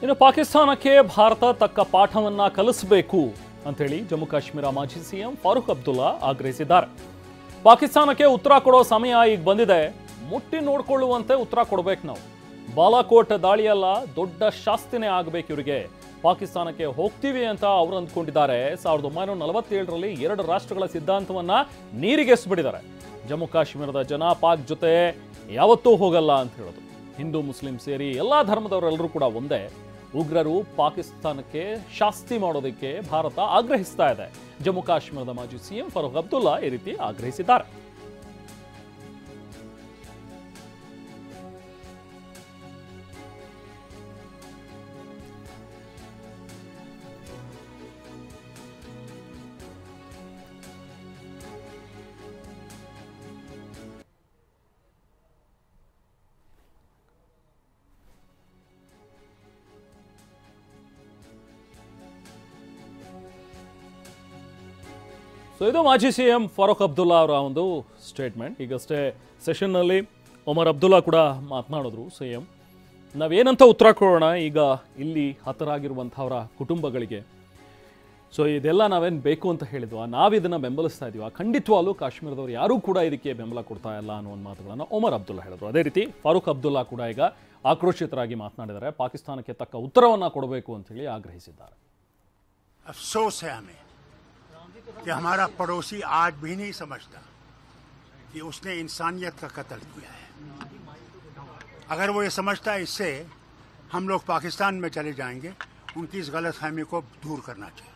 ಇನ್ನು ಪಾಕಿಸ್ತಾನಕ್ಕೆ ಭಾರತ ತಕ್ಕ ಪಾಠವನ್ನ ಕಲಿಸಬೇಕು ಅಂತೇಳಿ ಜಮ್ಮು ಕಾಶ್ಮೀರ ಮಾಜಿ ಸಿಎಂ ಫಾರೂಕ್ ಅಬ್ದುಲ್ಲಾ ಆಗ್ರಹಿಸಿದ್ದಾರೆ. ಪಾಕಿಸ್ತಾನಕ್ಕೆ ಉತ್ತರ ಕೊಡೋ ಸಮಯ ಈಗ ಬಂದಿದೆ. ಮುಟ್ಟಿ ನೋಡ್ಕೊಳ್ಳುವಂತೆ ಉತ್ತರ ಕೊಡಬೇಕು ನಾವು. ಬಾಲಾಕೋಟ್ ದಾಳಿಯಲ್ಲ, ದೊಡ್ಡ ಶಾಸ್ತಿನೇ ಆಗಬೇಕು ಇವರಿಗೆ. ಪಾಕಿಸ್ತಾನಕ್ಕೆ ಹೋಗ್ತೀವಿ ಅಂತ ಅವರು ಅಂದ್ಕೊಂಡಿದ್ದಾರೆ. 1947ರಲ್ಲಿ 2 ರಾಷ್ಟ್ರಗಳ ಸಿದ್ಧಾಂತವನ್ನ ನೀರಿಗೆಸ್ಬಿಟ್ಟಿದ್ದಾರೆ. ಜಮ್ಮು ಕಾಶ್ಮೀರದ ಜನ ಪಾಕ್ ಜೊತೆ ಯಾವತ್ತೂ ಹೋಗಲ್ಲ ಅಂತ ಹೇಳೋದು. ಹಿಂದೂ ಮುಸ್ಲಿಂ ಸೇರಿ ಎಲ್ಲಾ ಧರ್ಮದವರೆಲ್ಲರೂ ಕೂಡ ಒಂದೇ. ಉಗ್ರರು ಪಾಕಿಸ್ತಾನಕ್ಕೆ ಶಾಸ್ತಿ ಮಾಡೋದಕ್ಕೆ ಭಾರತ ಆಗ್ರಹಿಸ್ತಾ ಇದೆ. ಜಮ್ಮು ಕಾಶ್ಮೀರದ ಮಾಜಿ ಸಿಎಂ ಫಾರೂಕ್ ಅಬ್ದುಲ್ಲಾ ಈ ರೀತಿ ಆಗ್ರಹಿಸಿದ್ದಾರೆ. ಇದು ಮಾಜಿ ಸಿಎಂ ಫಾರೂಕ್ ಅಬ್ದುಲ್ಲಾ ಅವರ ಒಂದು ಸ್ಟೇಟ್ಮೆಂಟ್. ಈಗಷ್ಟೇ ಸೆಷನ್ನಲ್ಲಿ ಒಮರ್ ಅಬ್ದುಲ್ಲಾ ಕೂಡ ಮಾತನಾಡಿದ್ರು. ಸಿಎಂ ನಾವೇನಂತ ಉತ್ತರ ಕೊಡೋಣ ಈಗ ಇಲ್ಲಿ ಹತರಾಗಿರುವಂಥವರ ಕುಟುಂಬಗಳಿಗೆ. ಸೊ ಇದೆಲ್ಲ ನಾವೇನು ಬೇಕು ಅಂತ ಹೇಳಿದ್ವಾ, ನಾವಿದನ್ನು ಬೆಂಬಲಿಸ್ತಾ ಇದೀವ? ಖಂಡಿತವಾಗ್ಲೂ ಕಾಶ್ಮೀರದವರು ಯಾರೂ ಕೂಡ ಇದಕ್ಕೆ ಬೆಂಬಲ ಕೊಡ್ತಾ ಇಲ್ಲ ಅನ್ನೋ ಒಂದು ಮಾತುಗಳನ್ನು ಒಮರ್ ಅಬ್ದುಲ್ಲಾ ಹೇಳಿದ್ರು. ಅದೇ ರೀತಿ ಫಾರೂಕ್ ಅಬ್ದುಲ್ಲಾ ಕೂಡ ಈಗ ಆಕ್ರೋಶಿತರಾಗಿ ಮಾತನಾಡಿದ್ದಾರೆ. ಪಾಕಿಸ್ತಾನಕ್ಕೆ ತಕ್ಕ ಉತ್ತರವನ್ನು ಕೊಡಬೇಕು ಅಂತೇಳಿ ಆಗ್ರಹಿಸಿದ್ದಾರೆ. अफसोस है हमें कि हमारा पड़ोसी आज भी नहीं समझता कि उसने इंसानियत का कत्ल किया है। अगर वो ये समझता है, इससे हम लोग पाकिस्तान में चले जाएंगे। उनकी इस गलतफहमी को दूर करना चाहिए।